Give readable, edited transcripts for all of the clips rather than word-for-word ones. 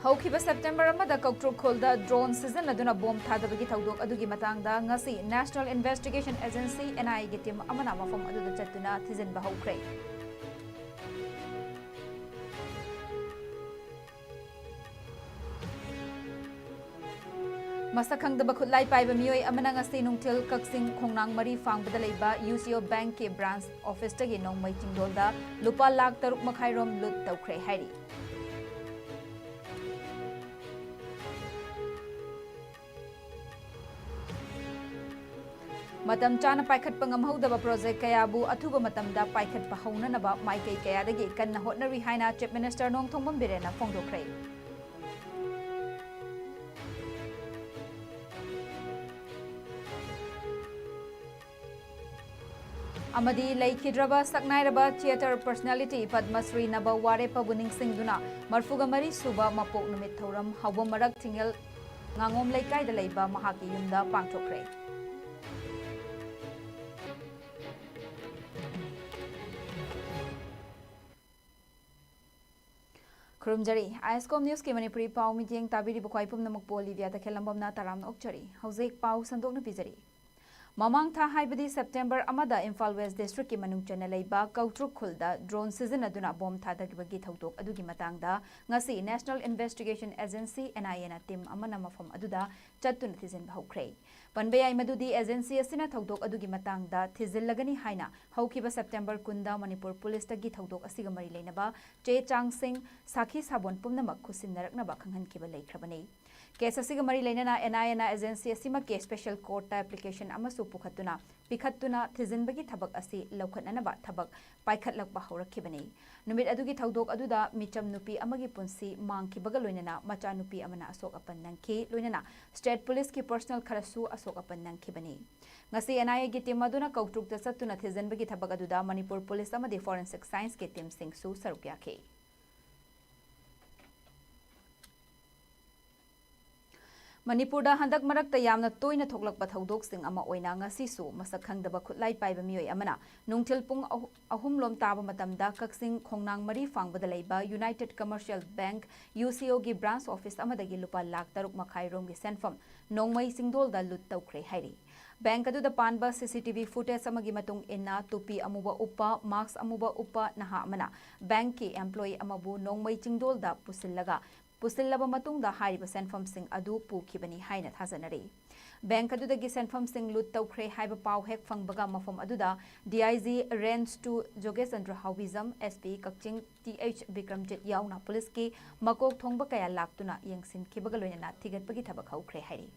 Haukiba September amada Kauktruk Khulda drone season aduna bomb thadabagi thawdok adugi matangda ngasi National Investigation Agency NIA gi team amana mafam aduda chattuna thizinba haukhre. Masakangdaba khutlai paiba miyoi amana ngasi nungthil kaksing khongnang mari fangbada leiba UCO Bank ke branch office tagi nongmai chingdolda lupa lakh 6 makhai rom lut tawkhre hairi. Matam chana paikhat pangamhodaba project kayabu athuba matamda paikhat pahaunanaba maikai kayadagi kanna hotnari haina Chief Minister Nongthongbam Birena phongdokre. Amadi Laikhidraba Saknairaba Theatre Personality Padma Shri Naba Ware Pabuning Singduna Marfuga Mari Suba Mapok Numit Thoram Hawba Marak Tingel Ngangom Laikai da Leiba Mahaki Yumda Pangthokre. Kurumjari ISCOM News ke Manipuri Pau Meeting Tabiri Bukwai Pumnamak Bolivia da Kelambamna Taram Okchari Hauzek Pau Sandokna Pizari Mamang tha haibadi September amada Imphal West District ki manung chana leiba Kautruk Khulda drone season aduna bomb thadagibagi thawdok adugi matangda ngasi National Investigation Agency NIA na team amana mafam aduda chattuna thizin haukhre. Panbayai madudi agency asina thawdok adugi matangda thizillagani haina haukiba September kunda Manipur Police tagi thawdok asiga mari leinaba che chang sing sakhi sabon pumnamak khusinnaraknaba khanghankiba leikrabani. Case asiga mari leinana NIA na agency asima ke special court ta application amasu pukhatuna pikhatuna thizinbagi thabak asi laukhatnanaba thabak paikhatlakba haurakibani. Numit adugi thawdok aduda micham nupi amagi punsi mangkibaga loinana macha nupi amana asok apan nangki loinana state police ki personal kharasu asok apan nangkibani. Ngasi NIA gi team aduna Kautruk ta sattuna thizinbagi thabak aduda Manipur Police amadi forensic science ke team sing su sarukya ke. Manipurda handak marakta yamna toina thoklakpa thaudok-sing ama oina ngasisu masak khangdaba khutlai paiba miyoi amana nungthil pung ahum lom taba matamda kaksing khongnang mari fangbada leiba United Commercial Bank UCO gi branch office amadagi lupa lakh 6 makhai rom gi senfam nongmai singdol da lut tawkhre hairi. Bank adu da panba CCTV footage amagi matung inna tupi amuba upa marks amuba upa naha amana bank ki employee amabu nongmai chingdol da pusillaga Pusillaba matungda hairiba senfam sing adu pukhibani haina thajanari. Bank adudagi senfam sing lut tawkhre haiba pau hek phangbaga mafam aduda DIG range to Jogesandra Hawizam SP Kakching TH Bikramjit yauna police ki makok thongba kaya laktuna yengsin kibaga loinana thigatpagi thabak haukhre hairi.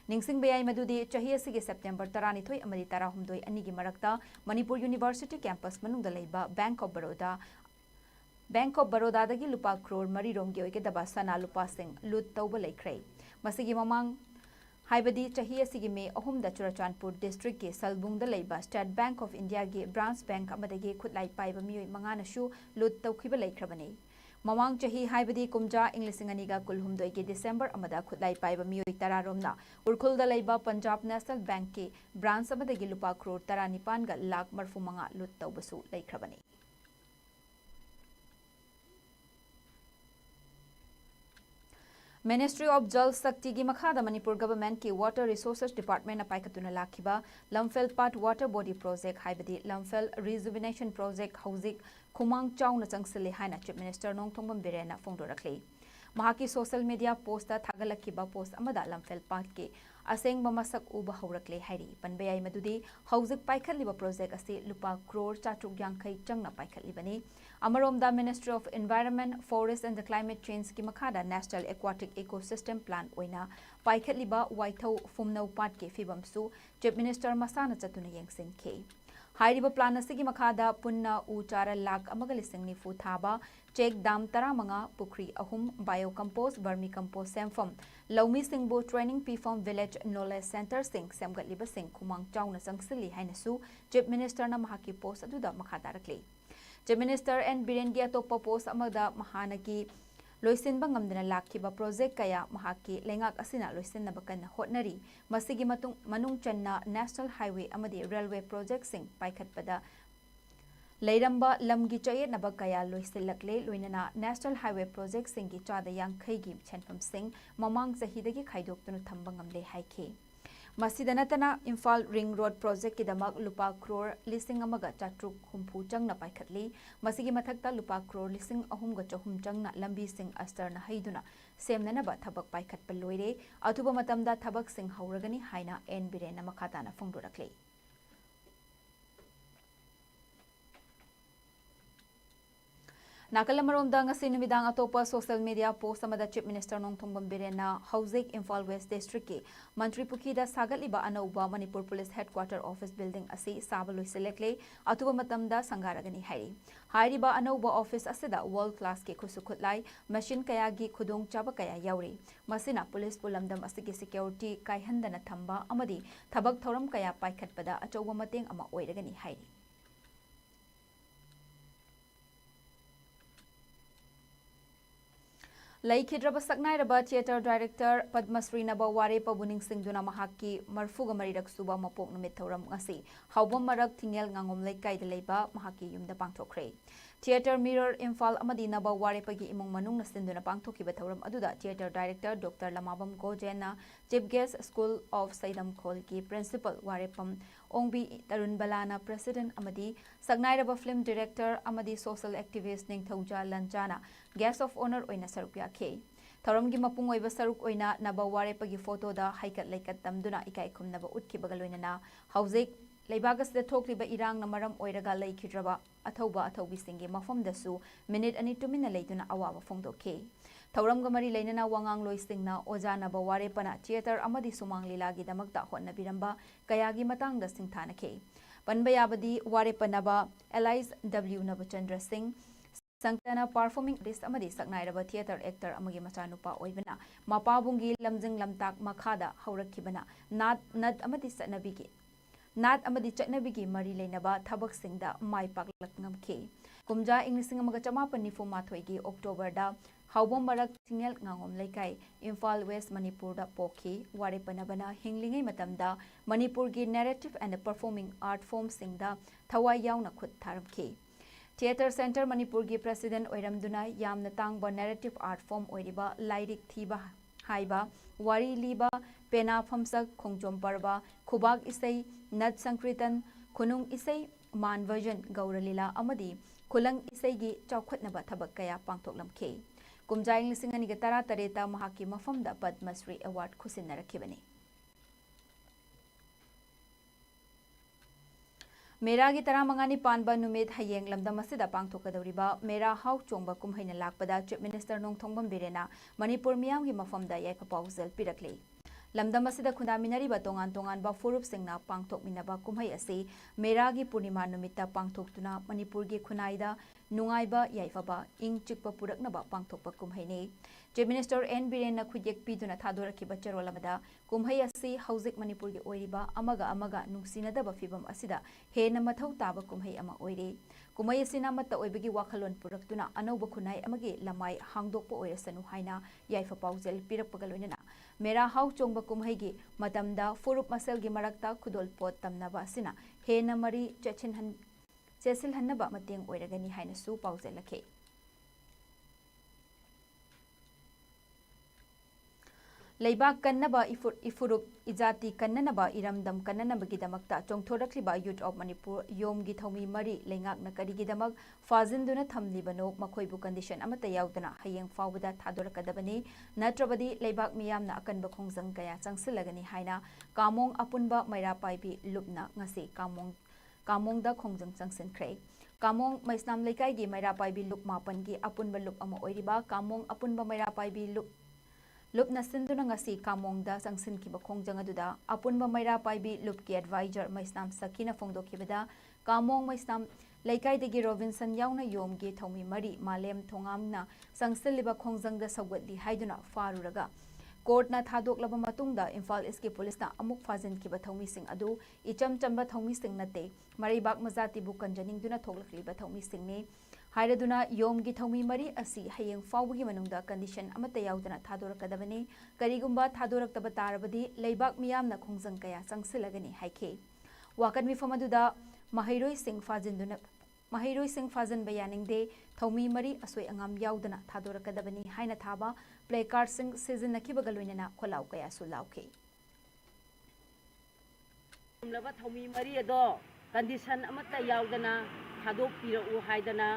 Ningsing bayai madudi chahi asigi September 12 amadi 12 anigi marakta Manipur University campus manungda leiba Bank of Baroda dagi lupa crore mari rom gi oike daba sana lupa sing lut tawba laikrai. Masigi mamang haibadi chahi asigi me ahum da Churachandpur district ke Salbung da leiba State Bank of India ge branch bank amadagi khutlai paiba miyoi mangana shu lut tawkhiba laikrabani. Mamang chahi haibadi kumja Englishing aniga kulhumdoi ge December amada khutlai paiba miyoi tara romna Urkhul da leiba Punjab National Bank ke branch amadagi lupa crore 19 ga lakh marfu manga lut tawbasu laikrabani. Ministry of Jal Shakti gi makhada Manipur government ki Water Resources Department apaikatuna lakhiba Lamphel Part Water Body Project haibadi Lamphel Rejuvenation Project hauzik khumang chauna changsile haina Chief Minister Nongthongbam Birena phongdorakli. Mahaki social media post ta thagalakiba post amada Lamphel Part ke aseng mamasak uba haurakle hairi panbayai madudi hauzik paikhatliba project asi lupa crore 4yankai changna paikhatlibani. Amaromda Ministry of Environment, Forest and the Climate Change ki makhada National Aquatic Ecosystem Plan oina paikhatliba waithau fumnau pat ke fibamsu Chief Minister masana chatuna yengsin ke. Hairiba plan asigi makhada punna uchara lakh amagalising nifu thaba check dam taramanga pukri ahum biocompost vermicompost semfam laumi singbo training pifam village knowledge center sing semgatliba sing khumang chauna changsili hainasu Chief Minister na mahaki post aduda makhada rakli. Chief Minister and Birengi atopa post amada mahanaki loisinba ngamdana lakhiba project kaya mahaki lengak asina loisinna bakan hotnari masigi manung channa National Highway amadi railway project sing paikhatpada Leiramba lamgi chayetnaba kaya loisilakle loinana National Highway Project singi chada yankhaygi chenpam sing mamang chahidagi khaidoktuno thamba ngamle haikhe. Masida natana Imphal Ring Road Project ki damak lupa crore lising amaga chatruk humpu changna paikhatli masigi mathakta lupa crore lising ahumga chahum changna lambi sing astarna haiduna semnanaba thabak paikhatpa loire athuba matamda thabak sing hauragani haina N Birena makhatana phongdorakle. Nakalamaromda ngasi numidang atopa social media post amada Chief Minister Nongthongbam Birena Hauzik Imphal West District ki Mantri Pukhida sagatliba anauba Manipur Police Headquarter Office Building asi saba loiselekle atuba matamda sangaragani hairi. Hairiba anauba office asida world class ki khusukhutlai machine kaya gi khudong chaba kaya yauri. Masina police pulamdam asigi security kaihandana thamba amadi thabak thoram kaya paikhatpada achauba mateng ama oiragani hairi. Laikhidraba saknairaba theatre director Padmasree Naba Ware Pabuning Singduna Mahaki Marfuga Marirak Suba Mapok Numit Thoram ngasi Haubam Marak Thingel Ngangom Laikai Deleba Mahaki Yumda Pangthokre. Theatre Mirror Imphal Amadi Naba Ware Pagi Imong Manung Nasinduna Pangthokiba Thoram Aduda Theatre Director Dr. Lamabam Gojena Chief Guest School of Saidam Kholki Principal Warepam Ongbi Tarun Balana President Amadi Sagnairaba Film Director Amadi Social Activist Ningthauja Lanchana Guest of Honor Oina Sarupya K. Thoramgi Mapung Oiba Saruk Oina Naba Ware Pagi photo da Haikat Laikat Tamduna Ikai Kum Naba Utki Bagaloina Hauzik Leibagas the Tokliba Irang Namaram Oiraga Laikidraba Athoba Athobi Singi Mafam Dasu Minute Ani Tumina Laituna Awa Fongdo K. Thoram Gamari Lainana Wangang Loistingna Ojana Baware Pana Theatre Amadi Sumang Lilagi Damakta Hotna Biramba Kayagi Matang the Singtana K. Panbayabadi Ware Panaba Elias W. Nabachandra Singh Sankana performing artist amadi saknairaba theatre actor amagi machanupa oibana mapabungi lamjing lamtak makhada haurakibana nat amadi chatnabigi mari leinaba thabak singda mai paklak ngamkhe kumja inglising amaga chamapan nifu mathoi gi October da haubom marak thingel ngangom laikai Imphal West Manipur da pokhi ware panabana hinglingai matamda Manipur gi narrative and performing art form singda thawai yauna khut tharamkhe. Theatre Center Manipur gi President Oiramduna Yamna Tangba narrative art form Oiriba Lairik Thiba Haiba Wari Liba Pena Famsak Khongjom Parba Khubak Isai Nat Sankritan Khunung Isai Man Version Gauralila Amadi Khulang Isai gi Chaukhutnaba Thabak Kaya Pangthoklamkhe. Kumjai Lisingani Gatara Tareta Mahaki Mafamda Padmasree Award Khusinnarakibani. Meragi Taramangani Panba Numit Hayeng Lamdamasida Pangthokadoriba Mera Hau Chongba Kumhaina Lakpada Chief Minister Nongthongbam Birena Manipur Miyamgi Mafamda Yaipapawzel Pirakle. Lamdamasida Kundaminariba Tongan Tongan Ba Furup Singna Pangthok Minaba Kumhai Asi Meragi Purnima Numita Pangthoktuna Manipurgi Khunaida Nungaiba Yaifaba Ing Chikpa Puraknaba Pangthokpa Kumhaine. Chief Minister N Birena Khujek Piduna Thadoraki Charolamada Kumhai Asi Hauzik Manipurgi Oiriba Amaga Nungsinadaba Fibam Asida Hena Mathau Taba Kumhai Ama Oire. Kumhai Asina Mata Oibagi Wakalon Puraktuna Anoba Kunai Amagi Lamai Hangdokpa Oirasanu Haina Yaifapawzel Pirakpagaloinana. Mera Hau Chongba Kumhaigi Matamda Furup Maselgi Marakta Kudol Pot Tamnaba Sina Hena Mari Chesil Hanaba Mateng Oiragani Haina Su Pauzelake. Leibak Kannaba Ifurup Ijati Kannanaba Iramdam Kannanabagi Chongthorakliba Youth of Manipur Yom Githomi Mari Lengak Nakari Damak Fazinduna Thamlibano Makoibu condition Amata Yaudana Hayeng Fawada Thadorakadabani Natrabadi Leibak Miyamna Akanba Khongjang Kaya Changsilagani Haina Kamong Apunba Maira Paibi Lupna Ngasi Kamongda Khongjang Changsinkre. Kamong Maisnam Lekai gi Maira Paibi Lup Mapan gi Apunba Lup Ama Oiriba Kamong Apunba Maira Paibi Lupna Sinduna ngasi Kamongda Changsinkiba Khongjang aduda Apunba Maira Paibi Lupki advisor Maisnam Sakina Phongdokibada Kamong Maisnam Leikaidagi Robinson Yauna Yomgi Thomi Mari Malem Thongamna Changsiliba Khongjangda Sawgatli Haiduna Faruraga Courtna Thadoklaba Matungda Imphal East Police na Amuk Fazin Kiba Thomi Singh adu Icham Chamba Thomi Singh nate Maribak Mazati Bukanjaning Duna Thoglakliba Thomi Singh ne Hairaduna Yomgi Thomi Mari Asi Hayeng Fawgi Manungda condition Amata Yaudana Thadorakadabani Karigumba Thadoraktaba Tarabadi Leibak Miyamna Khongjang Kaya Changsilagani Haike Wakan Mifamaduda Mahairoi Singh Fazinduna Mahiroi-sing fajanba yaningde Thomi mari asoi angam yaudana thadorakadabani haina thaba placard-sing sizinnakibaga loinana kholau kaya su lauke. Laba Thomi mari ado condition amata yaudana thadokpirau haidana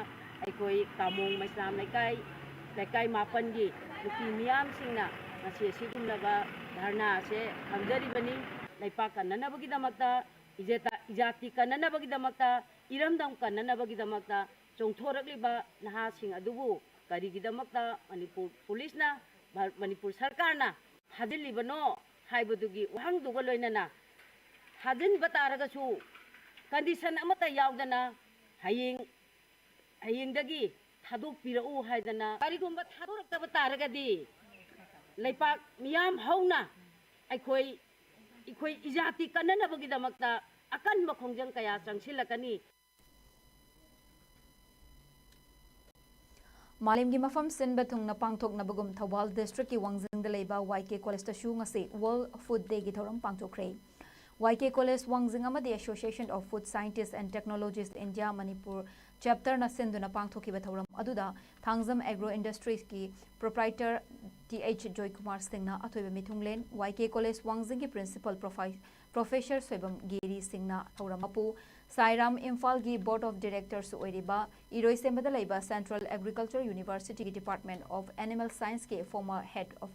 aikoi kamong maislam laikai mapangi nupi miyam singna ngasi sigumlaba dharna se hamjaribani laipak kannanabagi damakta ijati kannanabagi damakta iramdam kannanabagi damakta chongthorakliba naha sing adubu karigi damakta Manipur police na Manipur sarkar na hadilibano haibadugi wahangduga loinana hadin bataragasu condition amata yaudana hayingdagi thadokpirau haidana karigumba thadoraktaba taragadi laipak miyam hauna aikoi ijati kannanabagi damakta akanba khongjang kaya changsilakani. Malimgi mafam sinba thungna pangthoknabagum Thawal district ki Wangjingda leiba YK College ta shu ngasi World Food Day gi thoram pangthokre. YK College Wangjing amadi Association of Food Scientists and Technologists India Manipur chapter na sinduna pangthokiba thoram aduda Thangjam Agro Industries ki proprietor TH Joy Kumar Singh na athoiba mithunglen YK College Wangjing ki principal Professor Soibam Giri Singh na thoramapu Sairam Imphal gi Board of Directors oiriba Iroi Sembada leiba Central Agriculture University Department of Animal Science ke former head of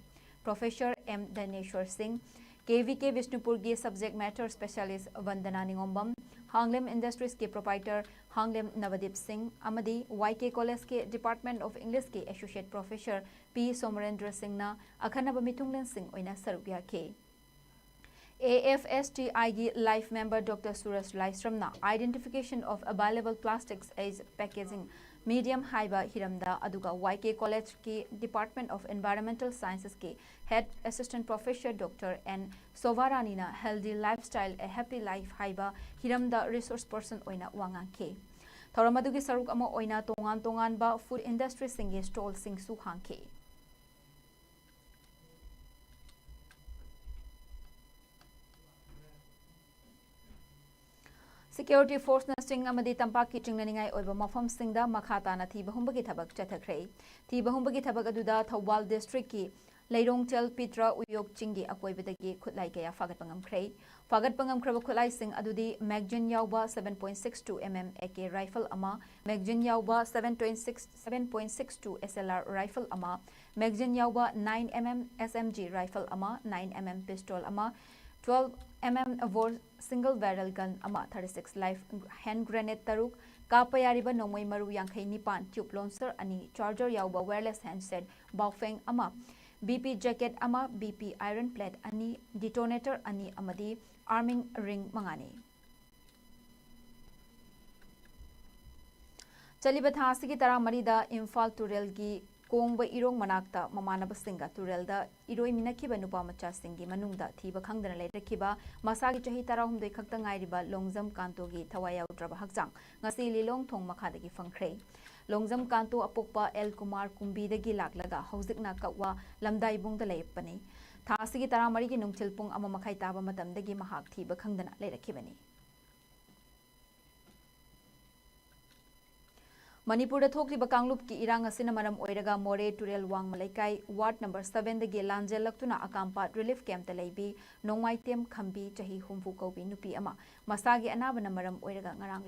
Professor M Daneshwar Singh KVK Vishnupur ke subject matter specialist Vandana Ningombam Hanglem Industries ke proprietor Hanglem Navadip Singh amadi YK College ke Department of English ke associate professor P Somarendra Singh na akhanaba mithunglen Singh oina sarugya ke AFSTI Life Member Dr. Suraj Laistram na identification of available plastics as packaging medium haiba hiramda aduga YK College ki Department of Environmental Sciences ki Head Assistant Professor Dr. N. Sovarani na Healthy Lifestyle a Happy Life haiba hiramda resource person oina wangang ke thoramadugi saruk ama oina tongan ba food industry singe stall sing su hangke. Security Force na sing amadi tampak ki chingnaningai oiba mafam singda makhata na thi bahumbagi thabak chathakre thi bahumbagi thabak aduda Thawal district ki Leirongtel Pitra Uyok Chingi akoibadagi khutlai kaya fagat pangam khraba khutlai sing adudi Magnum yauba 7.62 mm AK rifle ama Magnum yauba 7.62 SLR rifle ama Magnum yauba 9 mm SMG rifle ama 9 mm pistol ama 12 mm bore single barrel gun ama 36 live hand grenade taruk kapayariba nomoi maru yankhai nipan tube launcher ani charger yauba wireless handset baofeng ama BP jacket ama BP iron plate ani detonator ani amadi arming ring mangani chaliba thasi ki tara marida Imphal Turel gi Kongba irong manakta mamanaba singa Turelda iroi minakiba nupa macha singi manungda thiba khangdana leirakiba masagi chahi tarahumdoi khakta ngairiba Longjam Kanto gi thawaya utraba hakjang ngasi lilong thong makhadagi fangkhre Longjam Kanto apokpa L Kumar Kumbi dagi laklaga haujikna kawa lamdai bungda leipani thasi gi tara mari gi nungchilpung ama makhai taba matamdagi mahak thiba khangdana leirakibani Manipur da thokliba kanglup ki irang asina maram oiraga More Turel Wang Malaikai Ward number 7 dagi lanjel laktuna akampa relief camp ta leibi nongmai tem khambi chahi humfu kobi nupi ama masagi anabana maram oiraga ngarang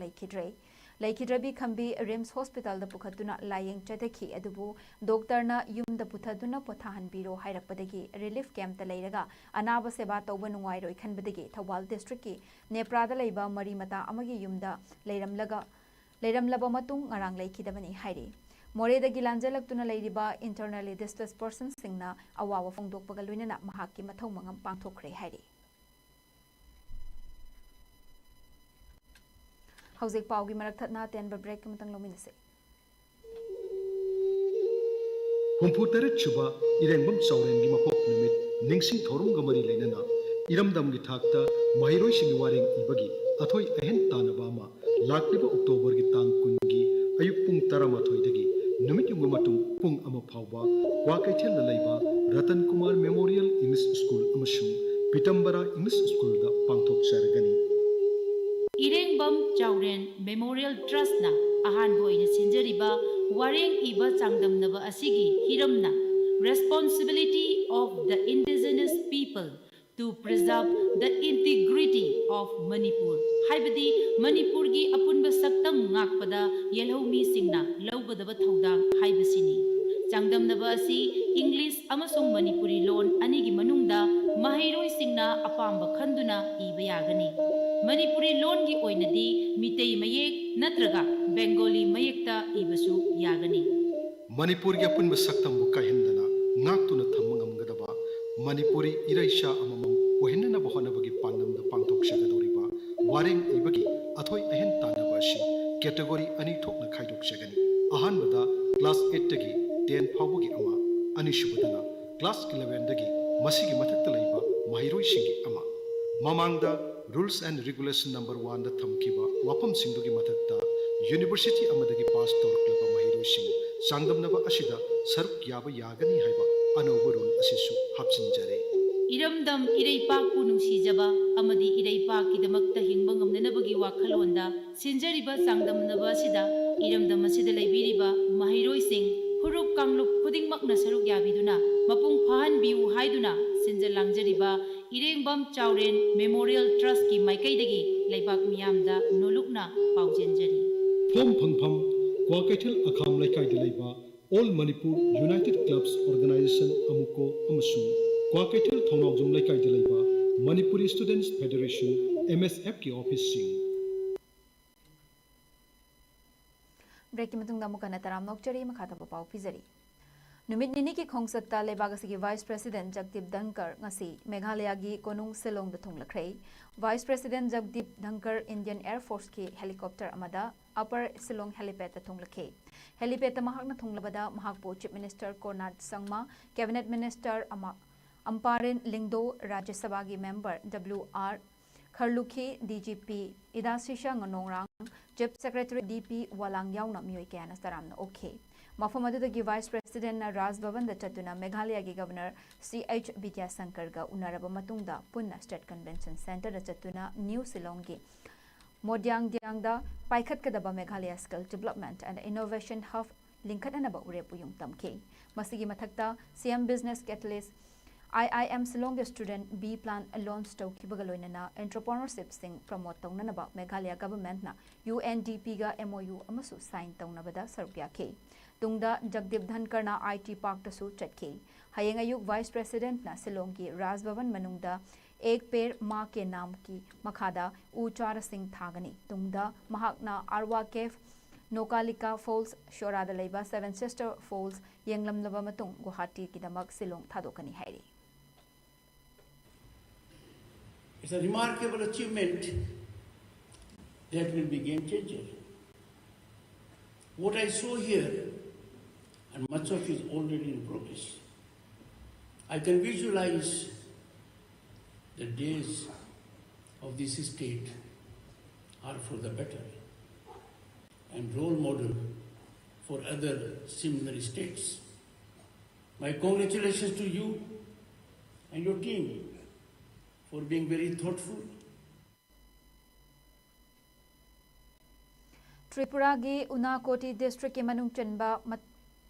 laikhidrabi khambi Rims Hospital da pukhatuna layeng chathaki adubu doctor na yumda puthaduna pothahan biro hairakpadagi relief camp ta leiraga anaba seba tawba nungai roi khanbadagi Thawal district ki Neprada leiba mari mata amagi yumda leiramlaba matung ngarang laikhidabani hairi Moredagi lanjelaktuna leiriba internally displaced persons singna awawa fongdokpaga loinana mahakki mathau mangam pangthokre hairi Hauzik paugi marak thatna tenba break matang lominase Humputere chuba irembam saurengi mapok numit ningsing thorum gamari leinana iramdam gi thakta mahiroi singi wareng ibagi athoi ahen tanabama lakliba October gi tang kungi ayuk pung taramathoi dagi numit yung matung pung ama phawba Wakaithel la leiba Ratan Kumar Memorial English School amasung Pitambara English School da pangthok sargani Irengbam Chauren Memorial Trust na ahan boina sinjariba wareng iba changdamnaba asigi hiramna responsibility of the indigenous people to preserve the integrity of Manipur. Haibadi Manipur gi apunba saktam ngakpada yelhomi singna laubadaba thaudang haibasini. Changdamnaba asi English amasung Manipuri loan anigi manungda mahairoi singna apamba khanduna iba yagani. Manipuri loan gi oinadi mitei mayek natraga Bengali mayekta ibasu yagani. Manipur gi apun saktam bu kahendana ngaktuna thammangamgadaba Manipuri iraisha amamam ohinna bahana bagi panam da pangtok shagadoriba wareng ibagi athoi ahen tanaba ashi category ani thokna khaidok shagani ahanbada class 8 tagi 10 phawgi ama anishubadana class 11 dagi masigi mathakta laiba mahiroi singi ama mamangda rules and regulation number 1 da thamkiba wapam singdugi mathakta university amadagi pass torklaba mahiroi sing sangdamnaba ashida saruk yaba yagani haiba anoba rule asisu hapsinjare Iramdam Iraipak Nungsijaba Amadi Iraipak Kidamakta Hingbangam Wakalonda Sinjariba Sangdamnaba Sida Iramdam Sida Laibiriba Mahiroi Singh Hurup Kanglup Puding Makna Saruk Yabiduna Mapung Pahan Biu Haiduna Sinjal Langjariba Irengbam Chauren Memorial Trust Ki Maikaidagi Laibak Miyamda Nolukna Paujenjari Phom Phangpham Kwakaithal Akham Laikai Delaiba All Manipur United Clubs Organization Amuko Amasu Kwakaithal Thongnawjum Laikai Delaiba Manipuri Students Federation MSF ki office sing Break matungda mukana taram nokchari makhata pau pizari Numit nini ki khongsakta lebagasi Vice President Jagdeep Dhankar ngasi Meghalaya gi konung Silong da thunglakhrei Vice President Jagdeep Dhankar Indian Air Force ki helicopter amada Upper Silong helipad da thunglakhe helipad ta mahakna thunglabada mahakpo Chief Minister Konrad Sangma Cabinet Minister Amparin Lingdo Rajya Sabha gi member WR Kharlukhi DGP Idasisha Ngonongrang Chief Secretary DP Walang yauna miyoi kayana saramna okay Mafam adudagi Vice President na Raj Bhavan da chatuna Meghalaya gi Governor CH Vidyasankar ga unaraba matungda punna State Convention Center da chatuna New Silong gi Modyang Diangda paikhat kadaba Meghalaya Skill Development and Innovation Hub linkhatanaba urepu yung tamke masigi mathakta CM Business Catalyst IIM Silong student B plan launch tawkibagaloinana entrepreneurship sing promote tawnanaba Meghalaya government na UNDP ga MOU amasu sign tawnabada sarukya tungda Jagdeep Dhankar na IT Park tasu chatke hayeng ayuk Vice President na Silong ki Raj Bhavan manungda ek per ma ke naam ki makhada uchara sing thagani tungda mahakna Arwa Cave Nokalika Falls Shorada Leiba Seven Sister Falls yenglamlaba matung Guwahati kidamak Silong thadokani hairi It's a remarkable achievement that will be game changer. What I saw here, and much of it is already in progress, I can visualize the days of this state are for the better and role model for other similar states. My congratulations to you and your team for being very thoughtful. Tripura gi Unakoti district ki manung chenba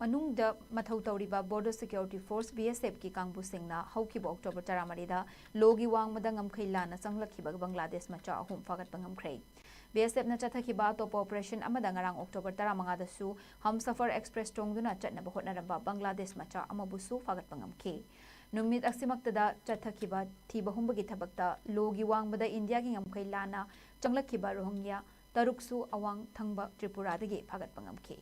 manungda mathau tauriba Border Security Force BSF ki kangbu singna haukiba October 13 da logi wangmada ngamkhaila na changlakhiba Bangladesh macha ahum fagat pangamkhrei BSF na chathakiba top operation amada ngarang October 15 da su Humsafar Express tongduna chatnaba hotnaramba Bangladesh macha amabusu fagat pangamkhe numit asimaktada chathakiba thiba humbagi thabakta logi wangmada India gi ngamkhaila na changlakhiba Rohingya Taruksu awang thangba Tripura dagi fagat pangamkhe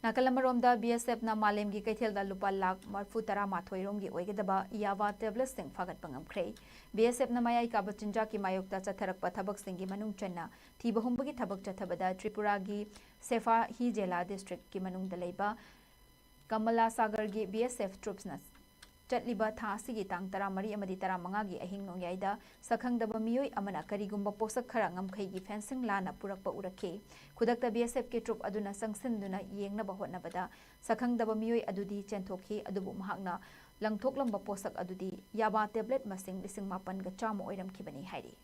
Nakalamaromda BSF na malem gi kaithel da lupa lakh marfu tara mathoi rom gi oigedaba yawa tablets sing fagat pangamkhrei BSF na mayai ka bachinja ki mayokta chatharakpa thabak sing gi manung channa thiba humbagi thabak chathabada Tripura gi Sefa hi jela district ki manung da leiba Kamala Sagar gi BSF troops na Chatliba tha sigi tang tara mari amadi tara manga gi ahing nong yaida sakhangdaba miyoi amana karigumba posak khara ngamkhai gi fencing lana purakpa urakhe khudakta BSF ke troop aduna sangsin duna yengna ba hotna bada sakhangdaba miyoi adudi chenthokhi adubu mahakna langthoklamb posak adudi yaba tablet masing lising mapan ga chama oiram khibani hairi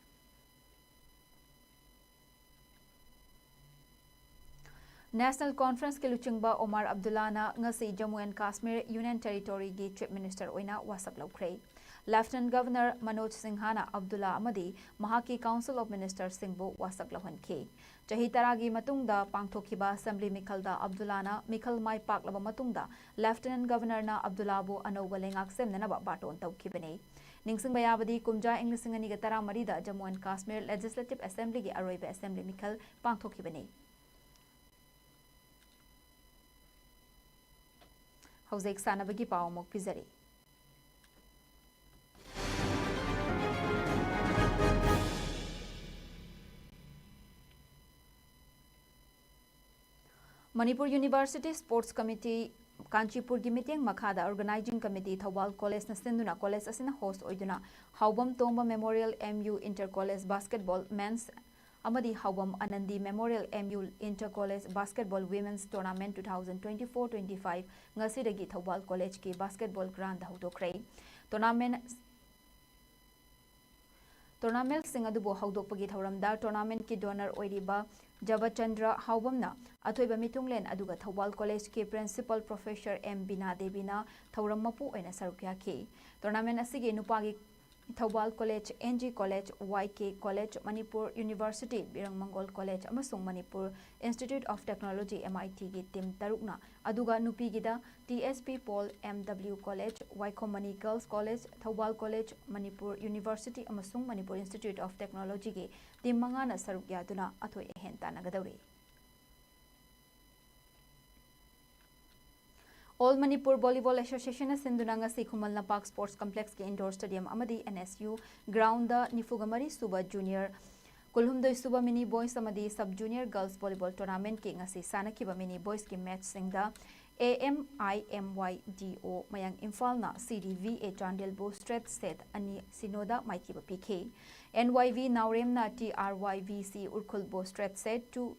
National Conference ke luchingba Omar Abdullahna ngasi Jammu and Kashmir Union Territory gi Chief Minister oina wasak laukrei Lieutenant Governor Manoj Singhana Abdullah amadi mahaki Council of Ministers singbu wasak lauhankhi chahi taragi matungda pangthokhiba Assembly Mikhalda Abdullahna Mikhal mai paklaba matungda Lieutenant Governor na Abdullah bu anouba lengak semnanaba baton tawkhibani ningsing bayabadi kumja inglising ani ga tara marida Jammu and Kashmir Legislative Assembly gi aroiba Assembly Mikhal pangthokibani Hauzik sanabagi paw mok pizari Manipur University Sports Committee Kanchipur gi meeting makhada organizing committee Thawal College na sinduna college asina host oiduna Haubam Tomba Memorial MU Inter College Basketball Men's Amadi Haubam Anandi Memorial MU Inter College Basketball Women's Tournament 2024-25 ngasidagi Thawal College ki basketball ground hawdokrai Tournament singadubo hawdokpagi thawramda tournament ki donor oiriba Jabachandra Haubamna Athoiba Mitunglen aduga Thawal College ki Principal Professor M Bina Devina thawram mapu oina sarukya ki tournament asigi nupagi Thawal College, NG College, YK College, Manipur University, Birang Mongol College, amasung Manipur Institute of Technology MIT gi team tarukna aduga nupi gida TSP Paul MW College, Waikomani Girls College, Thawal College, Manipur University amasung Manipur Institute of Technology gi team mangana sarukya duna athoi ehenta nagadawri All Manipur Volleyball Association Sindunanga Sikhumal Park Sports Complex ke Indoor Stadium Amadi NSU Ground the Nifugamari Suba Junior Kulhumdoi Suba Mini Boys Amadi Sub Junior Girls Volleyball Tournament ke ngasi Sanakiba Mini Boys ki match singda AMIMYDO Mayang Infalna CDVA Chandel Bo Stret Set Ani Sinoda Maikiba PK NYV Nauremna TRYVC Urkul Bo Stret Set to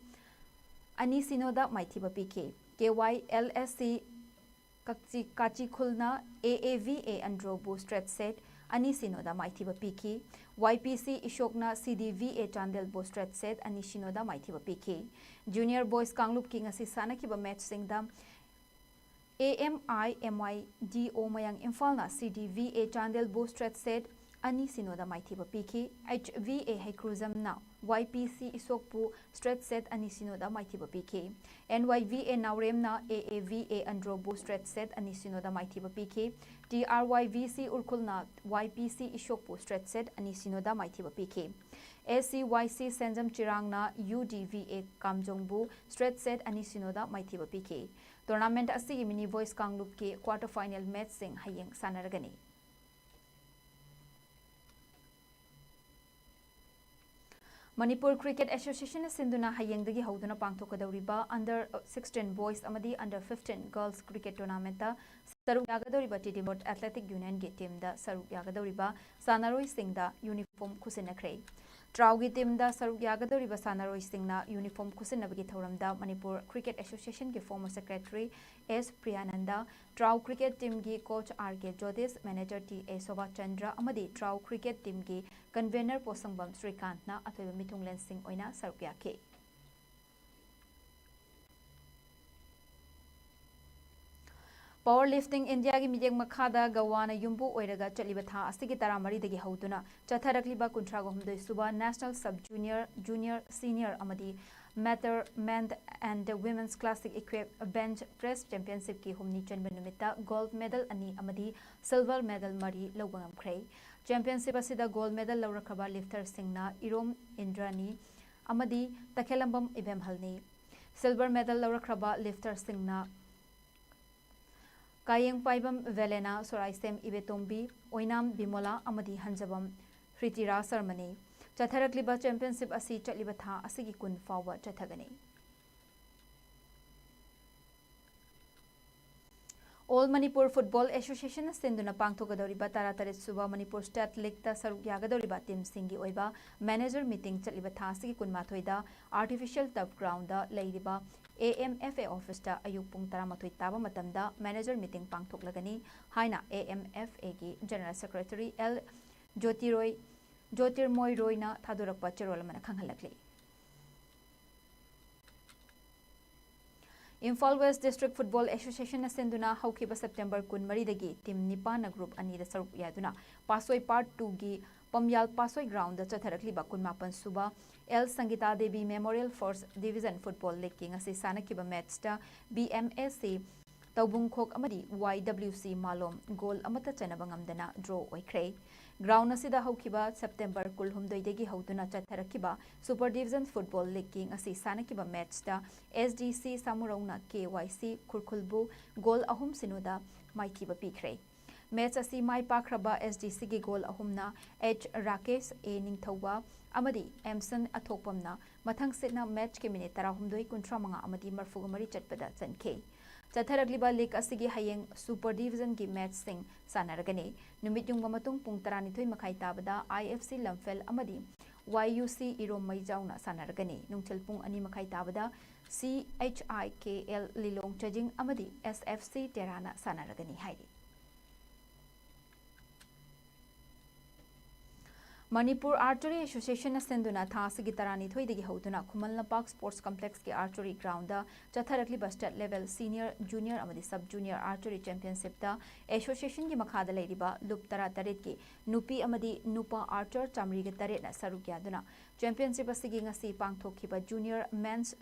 Ani Sinoda Maitiba PK KYLSC Kachi Khulna AAVA Androbo Stret Set Ani Sinoda Maithiba PK YPC Ishokna CDVA Chandel Bo Stret Set Ani Sinoda Maithiba PK Junior Boys Kanglup King Asi Sanakiba Match Singdam AMIMYDO Mayang Infalna CDVA Chandel Bo Stret Set Ani Sinoda Maithiba PK HVA Haikruzam Now YPC Isokpu Stret Set Ani Sinoda Maithiba PK NYVA Nauremna AAVA Androbo Stret Set Ani Sinoda Maithiba PK TRYVC Urkulna YPC Isokpu Stret Set Ani Sinoda Maithiba PK SCYC Senjam Chirangna UDVA Kamjongbu Stret Set Ani Sinoda Maithiba PK Tournament Asi Mini Voice Kanglup ke quarter final match sing hayeng sanaragani Manipur Cricket Association Sinduna Hayengdagi Hauduna Pangthokadawriba under 16 boys amadi under 15 girls cricket tournament Saruk Yagadawriba Tidimot Athletic Union ge team da Saruk Yagadawriba Sanaroi Singda uniform Kusinakre Traugi team da Saruk Yagadawriba Sanaroi Singna uniform Kusinabagi Thoramda Manipur Cricket Association ge former secretary S Priyananda Trau cricket team gi coach RK Jyotish manager TA Soba Chandra amadi Trau cricket team gi convener Posangbam Srikant na athoiba mitunglen sing oina sarukya ke Powerlifting India gi mijeng makhada gawana yumbu oiraga chaliba tha asigi taramari dagi hauduna chatharakliba kuntrago humdoi suba national sub junior senior amadi men and women's classic equip bench press championship ki humni chanba numita gold medal ani amadi silver medal mari lawangam khrei championship asida gold medal lawrakhaba lifter singna Irom Indrani amadi takhelambam ibem halni silver medal lawrakhaba lifter singna Kayeng Paibam Velena Soraisem Ibetombi Oinam Bimola amadi Hanjabam Fritira Sarmani Chatharakliba championship asi chatliba tha asigi kun fawa chathagani All Manipur Football Association senduna pangthogadoriba taratare suba Manipur State League ta saruk yagadoriba team singi oiba manager meeting chaliba thasi kunmathoi da artificial turf ground da leiriba AMFA office ta ayuk pung 13 taba matamda manager meeting pangthoklagani haina AMFA gi general secretary L Jotirmoy Roy na thadorakpa cherol mana khanghalakli. Imphal West District Football Association senduna haukiba September 10 dagi team Nipana group ani da saruk yaduna Pasoi part 2 gi Pamyal Pasoi ground da chatharakliba 18 suba L Sangita Devi Memorial First Division Football League ki ngasi sanakiba match ta BMSC Taubungkhok amadi YWC Malom goal amata chanaba ngamdana draw oikhre. Ground asida haukiba September 12 dagi hauduna chatharakiba Super Division Football League ki ngasi sanakiba match ta SDC Samurauna KYC Kurkulbu goal ahum sinuda maikiba pikre. Match asi mai pakraba SDC gi goal ahumna H Rakesh A Ningthauba amadi Emson Athopamna mathang sitna match ke minute 13 amadi marfugamari chatpada chankhe. Chatharakliba league asigi hayeng Super Division gi match sing sanaragani numit yung matung pung 12 makai tabada IFC Lamfel amadi YUC Iromai jauna sanaragani nungchel pung 2 makai tabada CHIKL Lilong Chajing amadi SFC Terana sanaragani haidi. Manipur Archery Association senduna thasigi tarani thoidagi hauduna Khumalnapak Sports Complex ki archery ground da chatharakli state level senior junior amadi sub junior archery championship da association gi makhada leiriba lup tara taret ki nupi amadi nupa archer chamri gi taret na saruk yaduna championship asigi ngasi pangthokhiba junior men's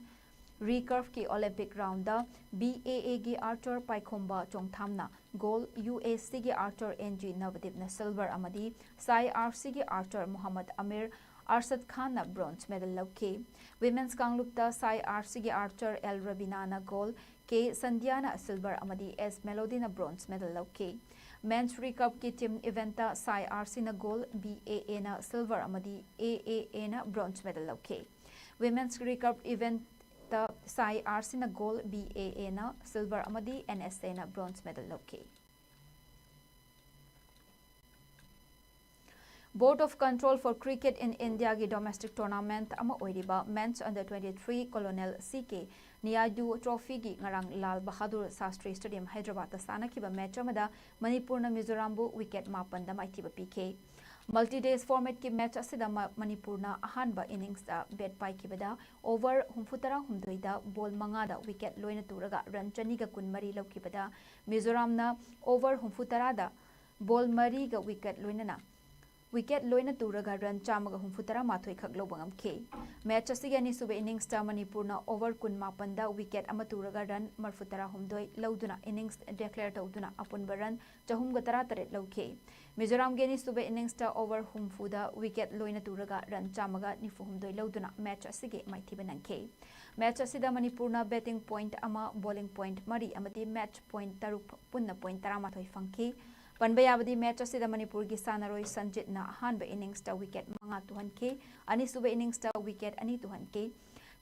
recurve ki Olympic round da BAA gi archer Paikhomba Chongthamna goal UAC gi archer NG Navadip na silver amadi Sai RC gi archer Muhammad Amir Arshad Khan na bronze medal lauke. Women's Kanglup da Sai RC gi archer El Rabina na goal K Sandiana silver amadi S Melody na bronze medal lauke. Men's recurve ki team event da Sai RC na goal BAA na silver amadi AAA na bronze medal lauke. Women's recurve event the Sai RC na gold BAA na silver amadi NSA na bronze medal lauke. Board of Control for Cricket in India gi domestic tournament ama oiriba men's under 23 Colonel CK Niyadu Trophy gi ngarang Lal Bahadur Sastri Stadium Hyderabad ta sanakiba match amada Manipur na Mizorambu wicket 8 da maitiba PK. Multi-days format ki match asida Manipur na ahanba innings da bet paikibada over humfutara humdoida ball mangada wicket loina turaga run chaniga kunmari laukibada Mizoram na over humfutara da ball mari ga wicket loina turaga run chamaga humfutara mathoi khak lobangam ke match asigi ani sube innings ta Manipur na over kun mapanda wicket ama turaga run marfutara humdoi lauduna innings declare tauduna apunba run chahumga tara taret lauke. Mizoram geni sube innings ta over humfuda wicket loina turaga run chamaga nifuhumdoi lauduna match asige maithiba nangke. Match asida Manipur na betting point ama bowling point mari amati match point taruk punna point 13 fangki. Panbayabadi match asida Manipur gi sanaroi Sanjit na hanba innings ta wicket manga tuhanke ani sube innings ta wicket ani tuhanke.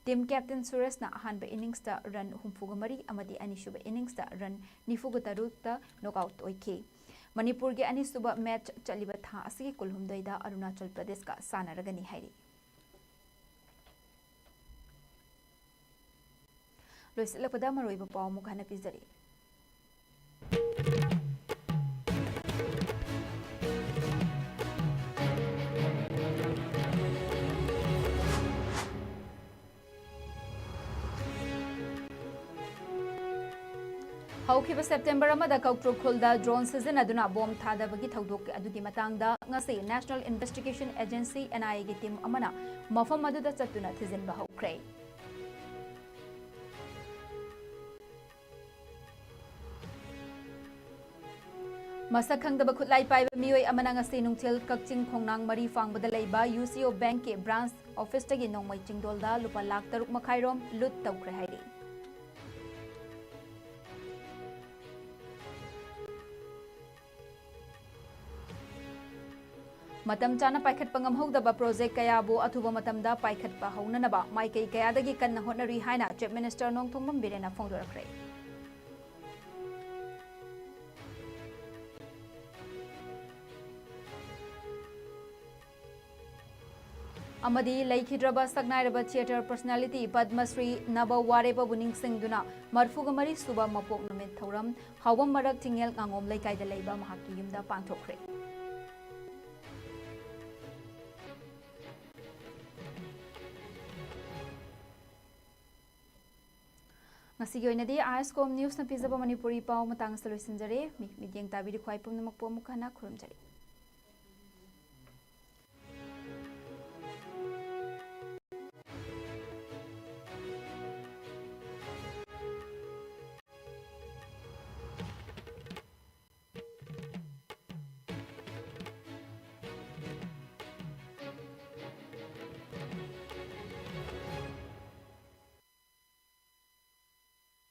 Team captain Suresh na hanba innings ta run humfuga mari amati ani sube innings ta run nifuga taruk ta knockout oike. Manipur ge ani suba match chaliba tha asigi kulhumdaida Arunachal Pradesh ka sanaragani hairi. Loisilakpada maroiba paw mukhana pizari. Haukiba September amada Kautruk Khulda drone season aduna bomb thadabagi thaudok adugi matangda ngasi National Investigation Agency NIA gi team amana mafam aduda chatuna thizinba haukre. Masak khangdaba khutlai paiba mioi amana ngasi nungthil kakching khongnang mari fangbada leiba UCO Bank ke branch office tagi nongmai chingdolda lupa lakh 3 makhairom lut tawkre hairi. Matam chana paikhat pangam hogdaba project kaya bo athuba matamda paikhat pa haunanaba maikai kaya dagi kanna hotnari haina chief minister Nongthongmam Birena phongdorakre. अमदी लेखिद्रबा सकनाइरबा theatre personality Padmashri नबा वारेबा बुनिंग सिंगदुना मरफुगा मरी सुबा मपोक नुमित थौरम हावम मरक थिंगेल nganगोम लेकाइदा लेबा महाकी युमदा पांथोखरे ngasi oinadi ISCOM news na pizaba manipuri paw matang solution jare mi midyang tabiri khwai pumnamak po mukhana khurumjari